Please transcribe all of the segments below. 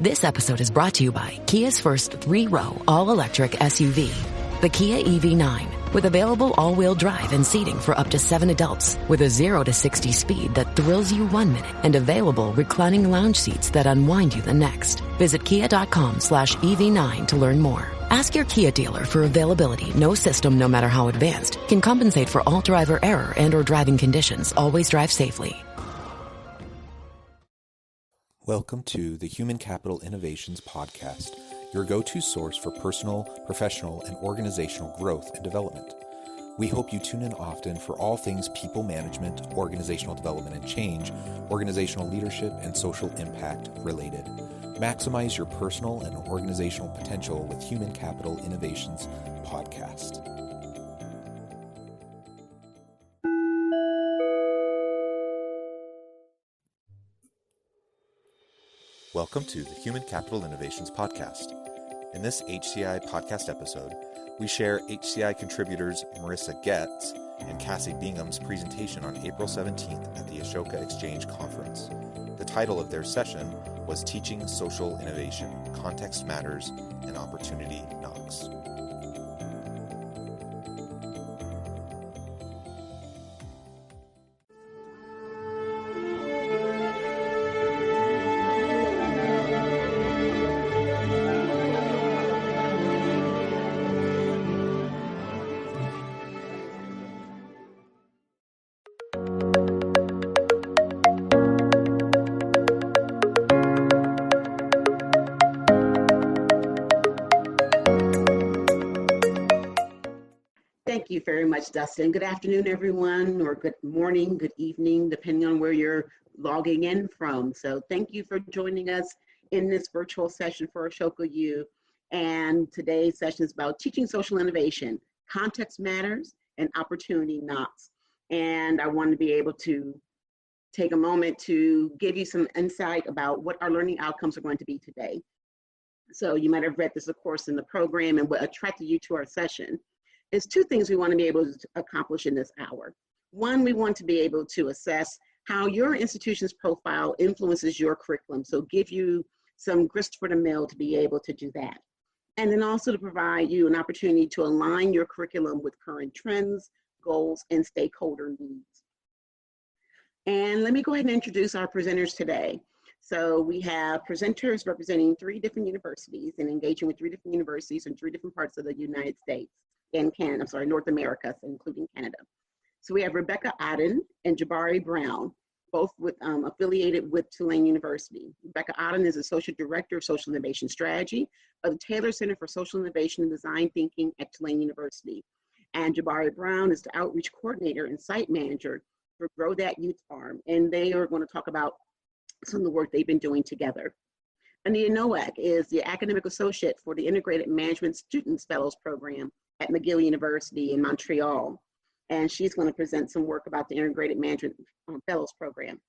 This episode is brought to you by Kia's first 3-row all-electric SUV, the Kia EV9, with available all-wheel drive and seating for up to 7 adults, with a 0 to 60 speed that thrills you 1 minute and available reclining lounge seats that unwind you the next. Visit kia.com/EV9 to learn more. Ask your Kia dealer for availability. No system, no matter how advanced, can compensate for all driver error and or driving conditions. Always drive safely. Welcome to the Human Capital Innovations Podcast, your go-to source for personal, professional, and organizational growth and development. We hope you tune in often for all things people management, organizational development and change, organizational leadership, and social impact related. Maximize your personal and organizational potential with Human Capital Innovations Podcast. Welcome to the Human Capital Innovations Podcast. In this HCI Podcast episode, we share HCI Contributors Marissa Getz and Cassie Bingham's presentation on April 17th at the Ashoka Exchange Conference. The title of their session was Teaching Social Innovation, Context Matters, and Opportunity Knocks. Thank you very much, Dustin. Good afternoon, everyone, or good morning, good evening, depending on where you're logging in from. So thank you for joining us in this virtual session for Ashoka U. And today's session is about teaching social innovation, context matters, and opportunity knocks. And I want to be able to take a moment to give you some insight about what our learning outcomes are going to be today. So you might have read this, of course, in the program, and what attracted you to our session. There's 2 things we want to be able to accomplish in this hour. One, we want to be able to assess how your institution's profile influences your curriculum. So give you some grist for the mill to be able to do that. And then also to provide you an opportunity to align your curriculum with current trends, goals, and stakeholder needs. And let me go ahead and introduce our presenters today. So we have presenters representing 3 different universities and engaging with 3 different universities in 3 different parts of the United States. And North America, including Canada. So we have Rebecca Odden and Jabari Brown, both affiliated with Tulane University. Rebecca Odden is Associate Director of Social Innovation Strategy of the Taylor Center for Social Innovation and Design Thinking at Tulane University. And Jabari Brown is the Outreach Coordinator and Site Manager for Grow That Youth Farm. And they are going to talk about some of the work they've been doing together. Anita Nowak is the Academic Associate for the Integrated Management Students Fellows Program at McGill University in Montreal. And she's going to present some work about the Integrated Management Fellows Program.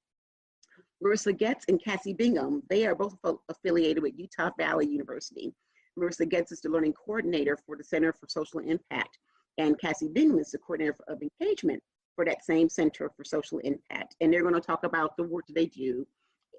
Marissa Getz and Cassie Bingham, they are both affiliated with Utah Valley University. Marissa Getz is the Learning Coordinator for the Center for Social Impact, and Cassie Bingham is the Coordinator of Engagement for that same Center for Social Impact. And they're going to talk about the work that they do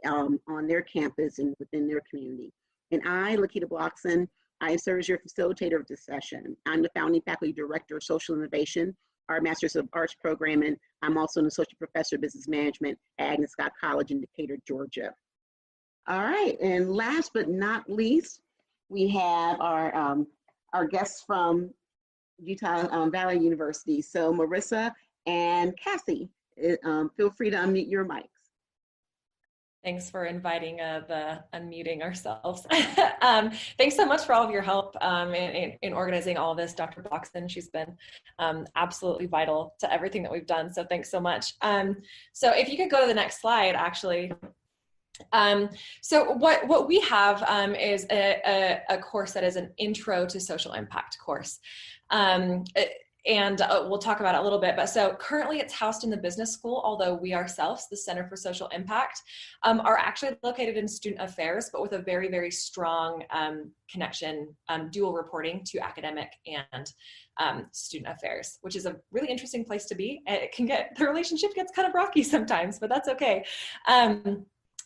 on their campus and within their community. And I, Lakita Blockson, I serve as your facilitator of this session. I'm the founding faculty director of social innovation, our Master's of Arts program, and I'm also an associate professor of business management at Agnes Scott College in Decatur, Georgia. All right, and last but not least, we have our guests from Utah Valley University. So Marissa and Cassie, feel free to unmute your mics. Thanks for inviting the unmuting ourselves. Thanks so much for all of your help in organizing all of this, Dr. Blockson. She's been absolutely vital to everything that we've done. So thanks so much. So if you could go to the next slide, actually. So what we have is a course that is an intro to social impact course. And we'll talk about it a little bit, but so currently it's housed in the business school, although we ourselves, the Center for Social Impact, are actually located in student affairs, but with a very, very strong connection, dual reporting to academic and student affairs, which is a really interesting place to be. The relationship gets kind of rocky sometimes, but that's okay.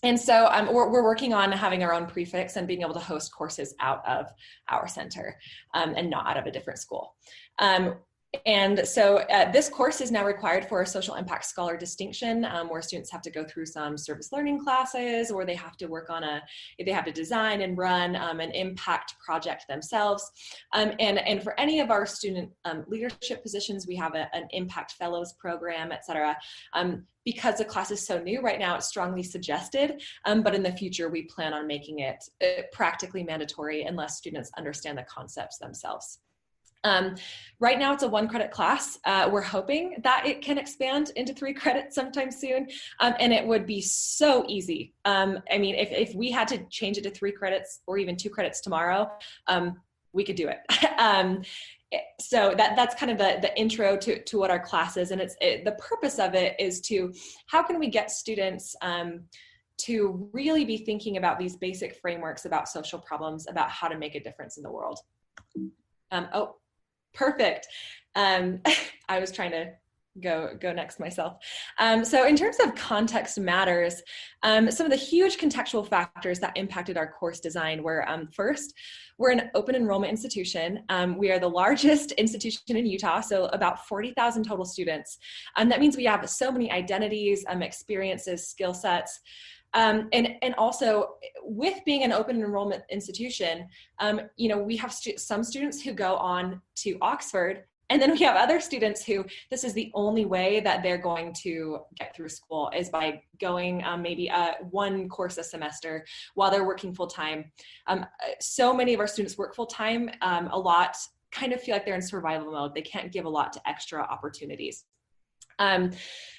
And so we're working on having our own prefix and being able to host courses out of our center and not out of a different school. And so this course is now required for a social impact scholar distinction, where students have to go through some service learning classes, or they have to work on they have to design and run an impact project themselves. And for any of our student leadership positions, we have an impact fellows program, et cetera. Because the class is so new right now, it's strongly suggested, but in the future, we plan on making it practically mandatory unless students understand the concepts themselves. Right now it's a 1-credit class. We're hoping that it can expand into 3 credits sometime soon. And it would be so easy. I mean, if we had to change it to 3 credits or even 2 credits tomorrow, we could do it. So that's kind of the intro to what our class is. And the purpose of it is how can we get students to really be thinking about these basic frameworks about social problems, about how to make a difference in the world. Oh, perfect. I was trying to go next myself. So in terms of context matters, some of the huge contextual factors that impacted our course design were, first, we're an open enrollment institution. We are the largest institution in Utah, so about 40,000 total students. That means we have so many identities, experiences, skill sets. And also with being an open enrollment institution, we have some students who go on to Oxford, and then we have other students who this is the only way that they're going to get through school is by going maybe 1 course a semester while they're working full time. So many of our students work full time. A lot kind of feel like they're in survival mode. They can't give a lot to extra opportunities.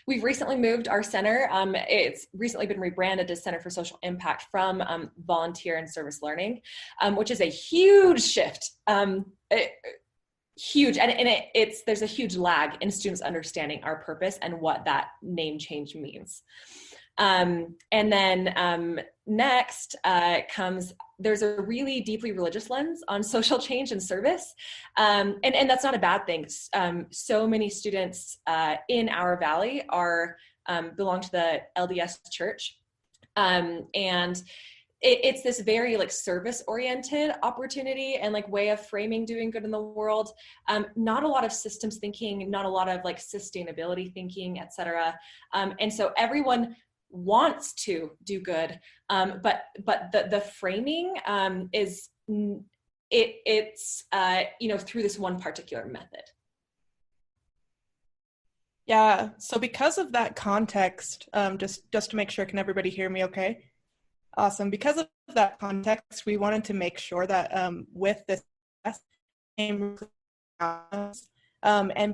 We've recently moved our center. It's recently been rebranded to Center for Social Impact from Volunteer and Service Learning, which is a huge shift. Huge, and there's a huge lag in students understanding our purpose and what that name change means. And then next there's a really deeply religious lens on social change and service. And that's not a bad thing. So many students in our valley belong to the LDS church. And it's this very service-oriented opportunity and way of framing doing good in the world. Not a lot of systems thinking, not a lot of sustainability thinking, et cetera. And so everyone wants to do good, but the framing is through this one particular method. Yeah. So because of that context, just to make sure, can everybody hear me okay? Awesome. Because of that context, we wanted to make sure that with this and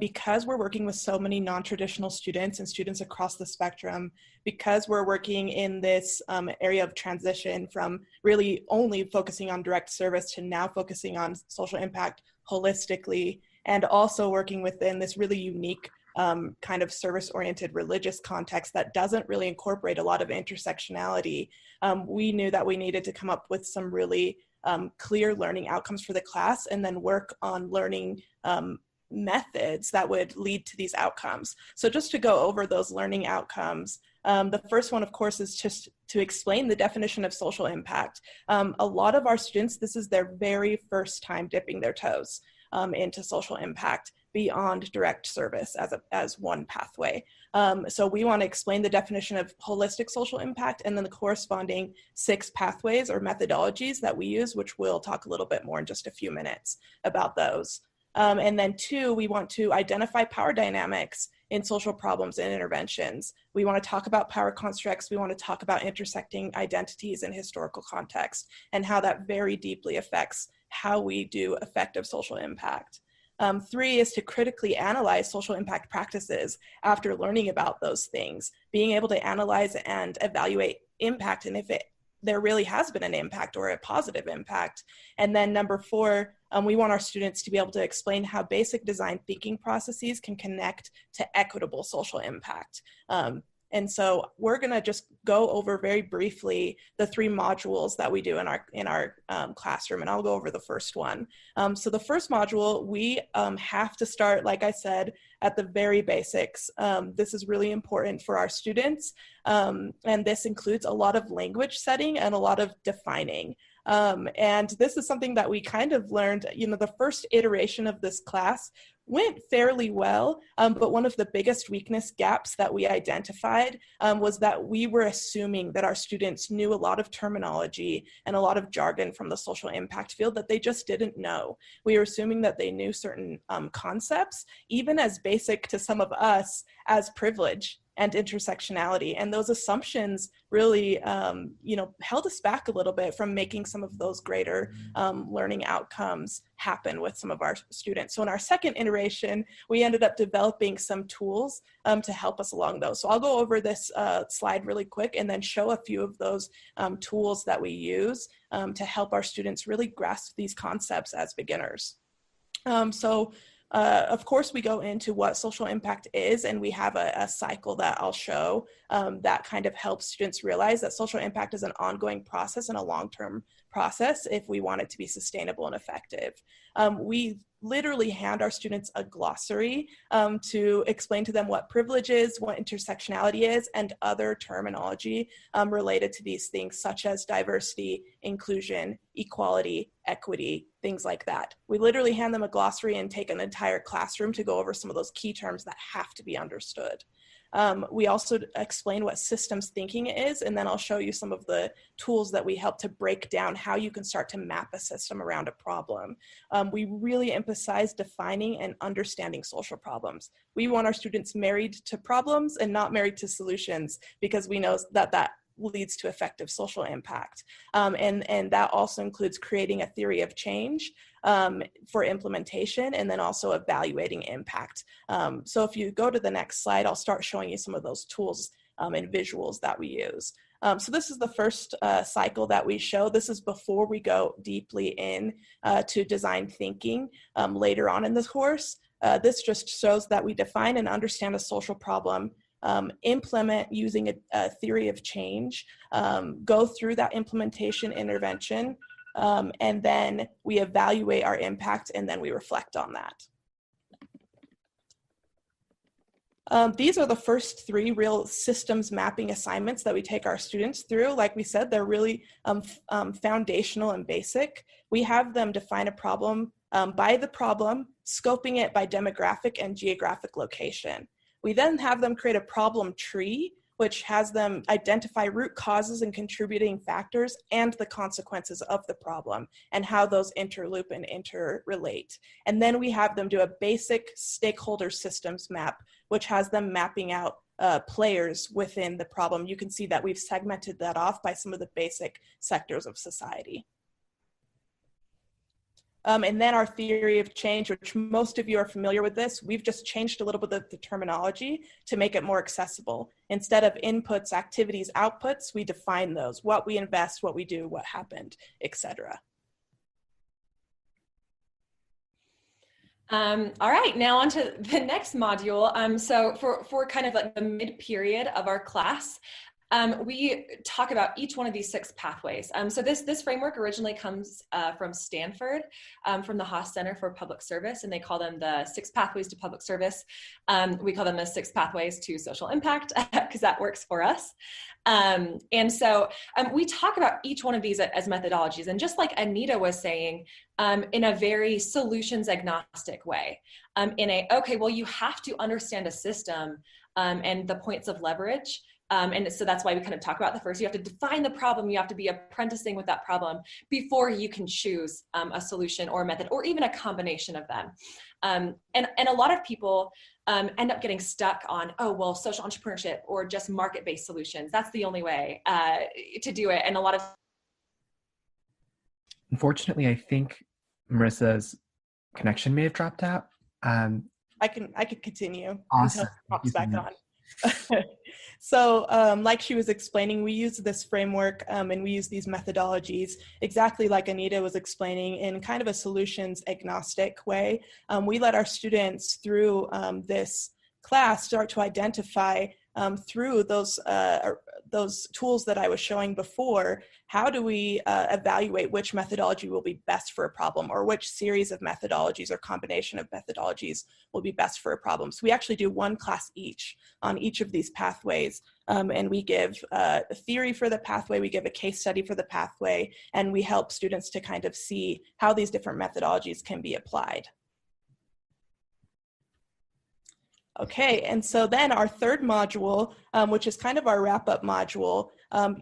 because we're working with so many non-traditional students and students across the spectrum, because we're working in this area of transition from really only focusing on direct service to now focusing on social impact holistically, and also working within this really unique kind of service-oriented religious context that doesn't really incorporate a lot of intersectionality, we knew that we needed to come up with some really clear learning outcomes for the class and then work on learning methods that would lead to these outcomes. So just to go over those learning outcomes, the first one, of course, is just to explain the definition of social impact. A lot of our students, this is their very first time dipping their toes into social impact beyond direct service as one pathway. So we want to explain the definition of holistic social impact and then the corresponding 6 pathways or methodologies that we use, which we'll talk a little bit more in just a few minutes about those. And then 2, we want to identify power dynamics in social problems and interventions. We want to talk about power constructs. We want to talk about intersecting identities and historical context and how that very deeply affects how we do effective social impact. 3 is to critically analyze social impact practices after learning about those things, being able to analyze and evaluate impact and if there really has been an impact or a positive impact. And then number 4, we want our students to be able to explain how basic design thinking processes can connect to equitable social impact. And so we're going to just go over very briefly the 3 modules that we do in our classroom, and I'll go over the first one. So the first module, we have to start, like I said, at the very basics. This is really important for our students, and this includes a lot of language setting and a lot of defining. And this is something that we kind of learned, the first iteration of this class went fairly well, but one of the biggest weakness gaps that we identified was that we were assuming that our students knew a lot of terminology and a lot of jargon from the social impact field that they just didn't know. We were assuming that they knew certain concepts, even as basic to some of us as privilege and intersectionality. And those assumptions really, held us back a little bit from making some of those greater learning outcomes happen with some of our students. So in our second iteration, we ended up developing some tools to help us along those. So I'll go over this slide really quick and then show a few of those tools that we use to help our students really grasp these concepts as beginners. Of course, we go into what social impact is, and we have a cycle that I'll show that kind of helps students realize that social impact is an ongoing process and a long-term process if we want it to be sustainable and effective. We literally hand our students a glossary to explain to them what privilege is, what intersectionality is, and other terminology related to these things, such as diversity, inclusion, equality, equity, things like that. We literally hand them a glossary and take an entire classroom to go over some of those key terms that have to be understood. We also explain what systems thinking is, and then I'll show you some of the tools that we help to break down how you can start to map a system around a problem. We really emphasize defining and understanding social problems. We want our students married to problems and not married to solutions, because we know that leads to effective social impact. And that also includes creating a theory of change for implementation, and then also evaluating impact. So if you go to the next slide, I'll start showing you some of those tools and visuals that we use. So this is the first cycle that we show. This is before we go deeply in to design thinking later on in the course. This just shows that we define and understand a social problem, implement using a theory of change, go through that implementation intervention, and then we evaluate our impact, and then we reflect on that. These are the first three real systems mapping assignments that we take our students through. Like we said, they're really foundational and basic. We have them define a problem by the problem, scoping it by demographic and geographic location. We then have them create a problem tree, which has them identify root causes and contributing factors and the consequences of the problem and how those interloop and interrelate. And then we have them do a basic stakeholder systems map, which has them mapping out players within the problem. You can see that we've segmented that off by some of the basic sectors of society. And then our theory of change, which most of you are familiar with this, we've just changed a little bit of the terminology to make it more accessible. Instead of inputs, activities, outputs, we define those, what we invest, what we do, what happened, etc. All right, now on to the next module. So for kind of like the mid-period of our class, we talk about each one of these 6 pathways. So this framework originally comes from Stanford, from the Haas Center for Public Service, and they call them the 6 pathways to public service. We call them the 6 pathways to social impact, because that works for us. And so we talk about each one of these as methodologies, and just like Anita was saying, in a very solutions agnostic way, okay, well, you have to understand a system and the points of leverage. And so that's why we kind of talk about the first. You have to define the problem. You have to be apprenticing with that problem before you can choose a solution or a method, or even a combination of them. And a lot of people end up getting stuck on, oh, well, social entrepreneurship or just market-based solutions. That's the only way to do it. And a lot of... Unfortunately, I think Marissa's connection may have dropped out. I can continue. Awesome. Until it pops back on. So like she was explaining, we use this framework and we use these methodologies exactly like Anita was explaining, in kind of a solutions agnostic way. We let our students through this class start to identify through those those tools that I was showing before, how do we evaluate which methodology will be best for a problem, or which series of methodologies or combination of methodologies will be best for a problem? So we actually do one class each on each of these pathways, and we give a theory for the pathway, we give a case study for the pathway, and we help students to kind of see how these different methodologies can be applied. Okay, and so then our third module, which is kind of our wrap-up module,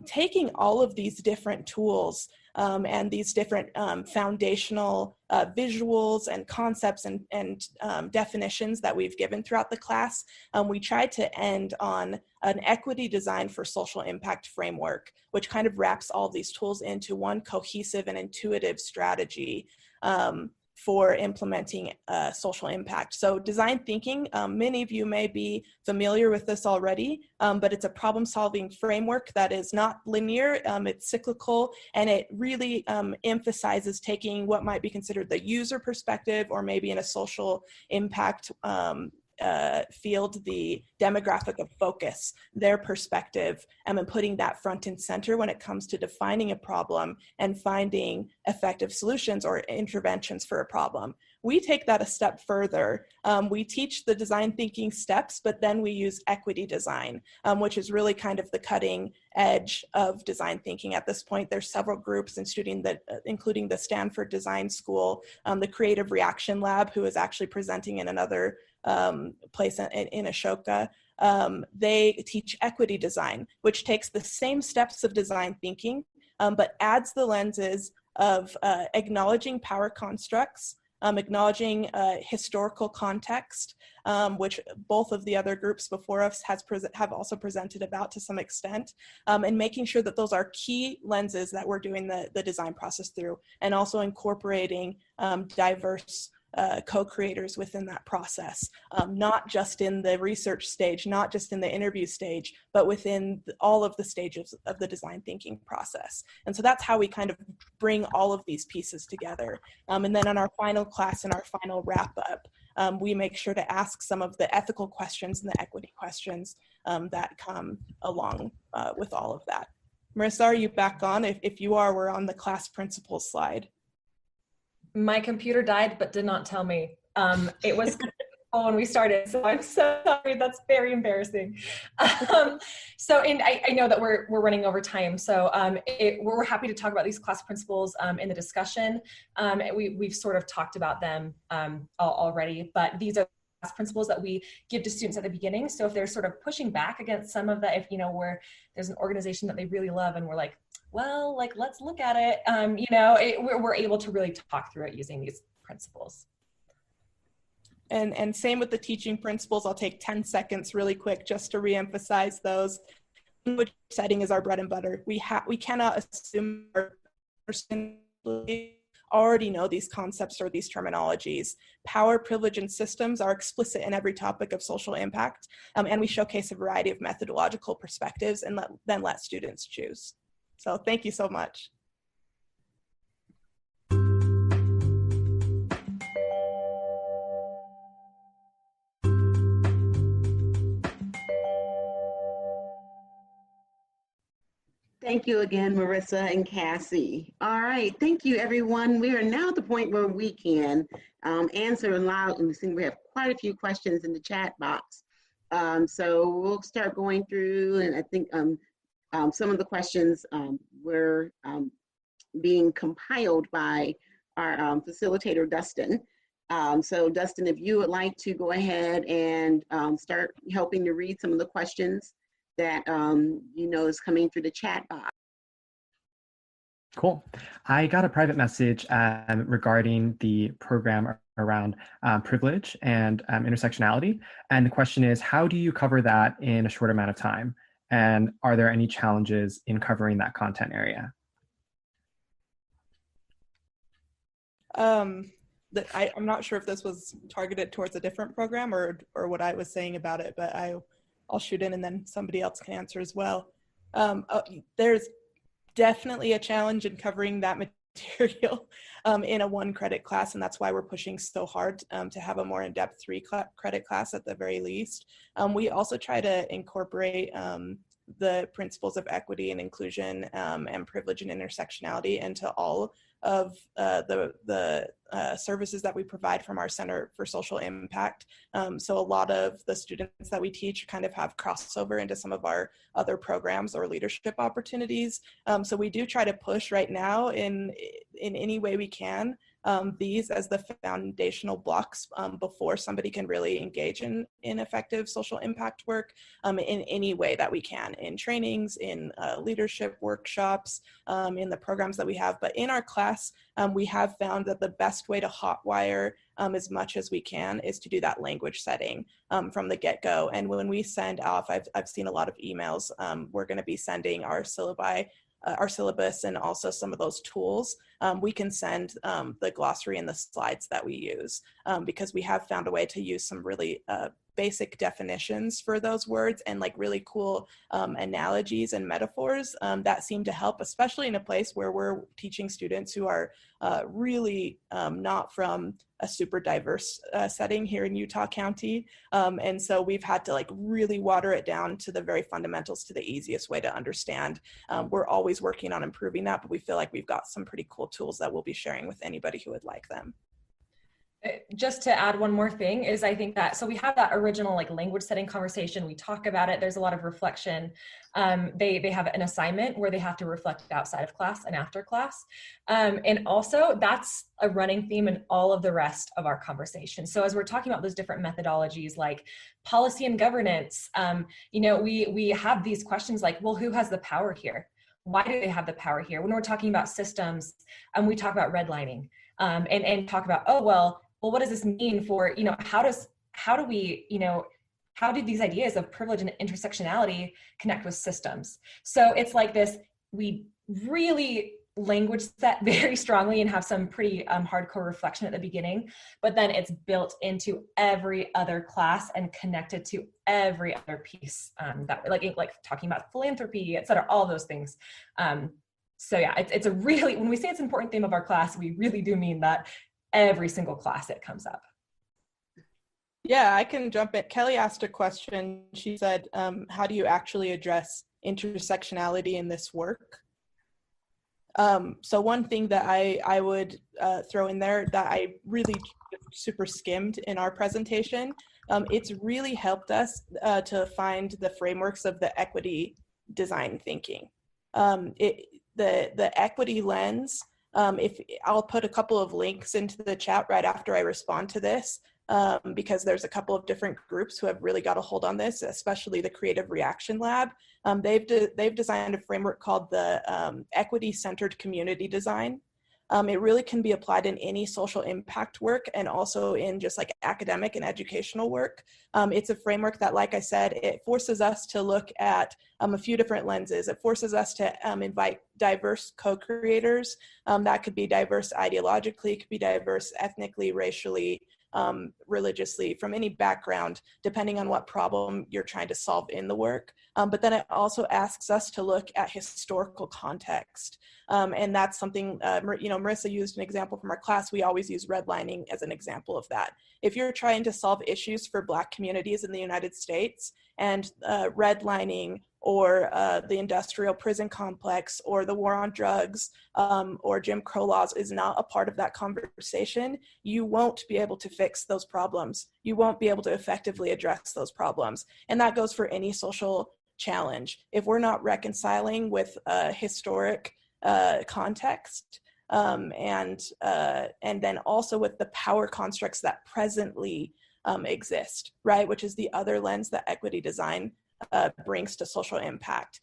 taking all of these different tools and these different foundational visuals and concepts and definitions that we've given throughout the class, we tried to end on an equity design for social impact framework, which kind of wraps all these tools into one cohesive and intuitive strategy for implementing social impact. So design thinking, many of you may be familiar with this already, but it's a problem-solving framework that is not linear, it's cyclical, and it really emphasizes taking what might be considered the user perspective, or maybe in a social impact field, the demographic of focus, their perspective, and putting that front and center when it comes to defining a problem and finding effective solutions or interventions for a problem. We take that a step further. We teach the design thinking steps, but then we use equity design, which is really kind of the cutting edge of design thinking at this point. There's several groups including the Stanford Design School, the Creative Reaction Lab, who is actually presenting in another place in Ashoka. They teach equity design, which takes the same steps of design thinking, but adds the lenses of acknowledging power constructs, acknowledging historical context, which both of the other groups before us have also presented about to some extent, and making sure that those are key lenses that we're doing the design process through, and also incorporating diverse co-creators within that process, not just in the research stage, not just in the interview stage, but within all of the stages of the design thinking process. And so that's how we kind of bring all of these pieces together. And then on our final class and our final wrap up, we make sure to ask some of the ethical questions and the equity questions that come along with all of that. Marissa, are you back on? If you are, we're on the class principles slide. My computer died, but did not tell me. It was when we started, so I'm so sorry. That's very embarrassing. I know that we're running over time, so we're happy to talk about these class principles in the discussion. We've sort of talked about them already, but these are class principles that we give to students at the beginning. So if they're sort of pushing back against some of that, if where there's an organization that they really love and we're like, well, let's look at it, we're able to really talk through it using these principles. And same with the teaching principles. I'll take 10 seconds really quick just to reemphasize those. Language setting is our bread and butter. We cannot assume our person already know these concepts or these terminologies. Power, privilege, and systems are explicit in every topic of social impact, and we showcase a variety of methodological perspectives and then let students choose. So thank you so much. Thank you again, Marissa and Cassie. All right, thank you, everyone. We are now at the point where we can answer aloud, and we have quite a few questions in the chat box. So we'll start going through, and I think some of the questions were being compiled by our facilitator, Dustin. So Dustin, if you would like to go ahead and start helping to read some of the questions that is coming through the chat box. Cool. I got a private message regarding the program around privilege and intersectionality. And the question is, how do you cover that in a short amount of time? And are there any challenges in covering that content area? I'm not sure if this was targeted towards a different program or what I was saying about it, but I'll shoot in and then somebody else can answer as well. There's definitely a challenge in covering that material in a 1-credit class, and that's why we're pushing so hard to have a more in-depth 3-credit class at the very least. We also try to incorporate the principles of equity and inclusion and privilege and intersectionality into all of the services that we provide from our Center for Social Impact. So a lot of the students that we teach kind of have crossover into some of our other programs or leadership opportunities. So we do try to push right now in any way we can these as the foundational blocks before somebody can really engage in effective social impact work in any way that we can, in trainings, in leadership workshops, in the programs that we have. But in our class, we have found that the best way to hotwire as much as we can is to do that language setting from the get-go. And when we send off, I've seen a lot of emails, we're going to be sending our syllabi, our syllabus, and also some of those tools. We can send the glossary and the slides that we use because we have found a way to use some really basic definitions for those words and like really cool analogies and metaphors that seem to help, especially in a place where we're teaching students who are really not from a super diverse setting here in Utah County. And so we've had to like really water it down to the very fundamentals, to the easiest way to understand. We're always working on improving that, but we feel like we've got some pretty cool tools that we'll be sharing with anybody who would like them. Just to add one more thing is I think that, so we have that original like language setting conversation, we talk about it, there's a lot of reflection. They have an assignment where they have to reflect outside of class and after class. And also that's a running theme in all of the rest of our conversation. So as we're talking about those different methodologies like policy and governance, you know, we have these questions like, well, who has the power here? Why do they have the power here? When we're talking about systems, we talk about redlining and talk about, oh, well, what does this mean for, you know, how do we, you know, how do these ideas of privilege and intersectionality connect with systems? So it's like this, we really language set very strongly and have some pretty hardcore reflection at the beginning, but then it's built into every other class and connected to every other piece that like talking about philanthropy, et cetera, all those things. So yeah, it's a really, when we say it's an important theme of our class, we really do mean that every single class it comes up. Yeah, I can jump in. Kelly asked a question. She said, how do you actually address intersectionality in this work? So one thing that I would throw in there that I really super skimmed in our presentation, it's really helped us to find the frameworks of the equity design thinking. The equity lens, if I'll put a couple of links into the chat right after I respond to this, because there's a couple of different groups who have really got a hold on this, especially the Creative Reaction Lab. They've designed a framework called the equity-centered community design. It really can be applied in any social impact work and also in just like academic and educational work. It's a framework that, like I said, it forces us to look at a few different lenses. It forces us to invite diverse co-creators. That could be diverse ideologically, it could be diverse ethnically, racially, religiously, from any background, depending on what problem you're trying to solve in the work. But then it also asks us to look at historical context. And that's something, you know, Marissa used an example from our class. We always use redlining as an example of that. If you're trying to solve issues for Black communities in the United States and redlining or the industrial prison complex or the war on drugs or Jim Crow laws is not a part of that conversation, you won't be able to fix those problems. You won't be able to effectively address those problems. And that goes for any social challenge. If we're not reconciling with historic context and then also with the power constructs that presently exist, right? Which is the other lens that equity design brings to social impact.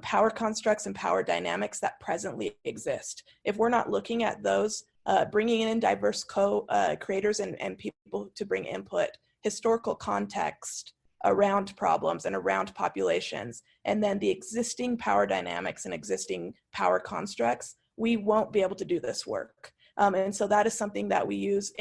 Power constructs and power dynamics that presently exist. If we're not looking at those, bringing in diverse co-creators and people to bring input, historical context around problems and around populations, and then the existing power dynamics and existing power constructs, we won't be able to do this work. And so that is something that we use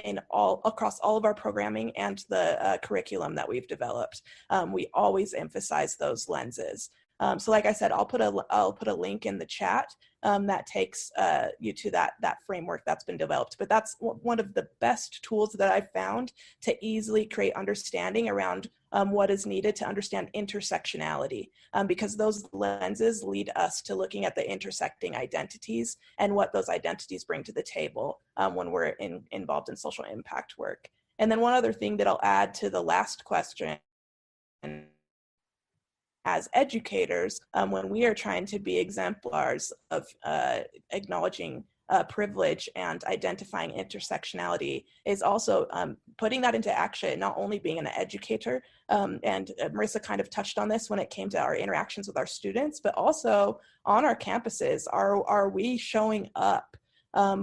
across all of our programming and the curriculum that we've developed. We always emphasize those lenses. So like I said, I'll put a link in the chat that takes you to that framework that's been developed. But that's one of the best tools that I've found to easily create understanding around what is needed to understand intersectionality, because those lenses lead us to looking at the intersecting identities and what those identities bring to the table when we're involved in social impact work. And then one other thing that I'll add to the last question, as educators, when we are trying to be exemplars of acknowledging privilege and identifying intersectionality, is also putting that into action, not only being an educator, and Marissa kind of touched on this when it came to our interactions with our students, but also on our campuses. Are we showing up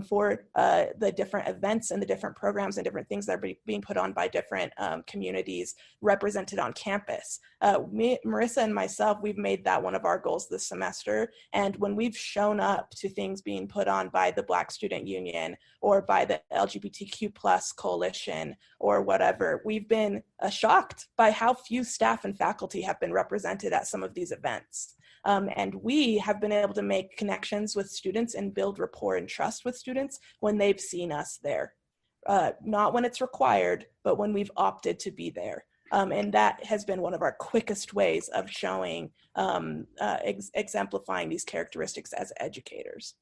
for the different events and the different programs and different things that are being put on by different communities represented on campus? Marissa and myself, we've made that one of our goals this semester. And when we've shown up to things being put on by the Black Student Union or by the LGBTQ+ coalition or whatever, we've been shocked by how few staff and faculty have been represented at some of these events. And we have been able to make connections with students and build rapport and trust with students when they've seen us there. Not when it's required, but when we've opted to be there. And that has been one of our quickest ways of showing, exemplifying these characteristics as educators.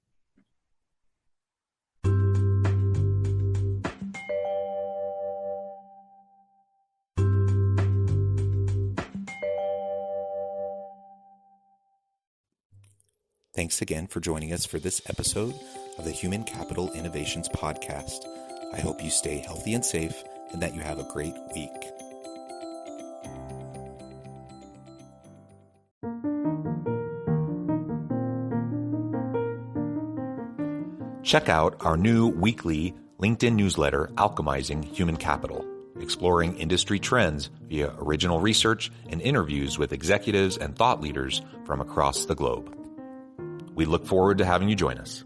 Thanks again for joining us for this episode of the Human Capital Innovations Podcast. I hope you stay healthy and safe and that you have a great week. Check out our new weekly LinkedIn newsletter, Alchemizing Human Capital, exploring industry trends via original research and interviews with executives and thought leaders from across the globe. We look forward to having you join us.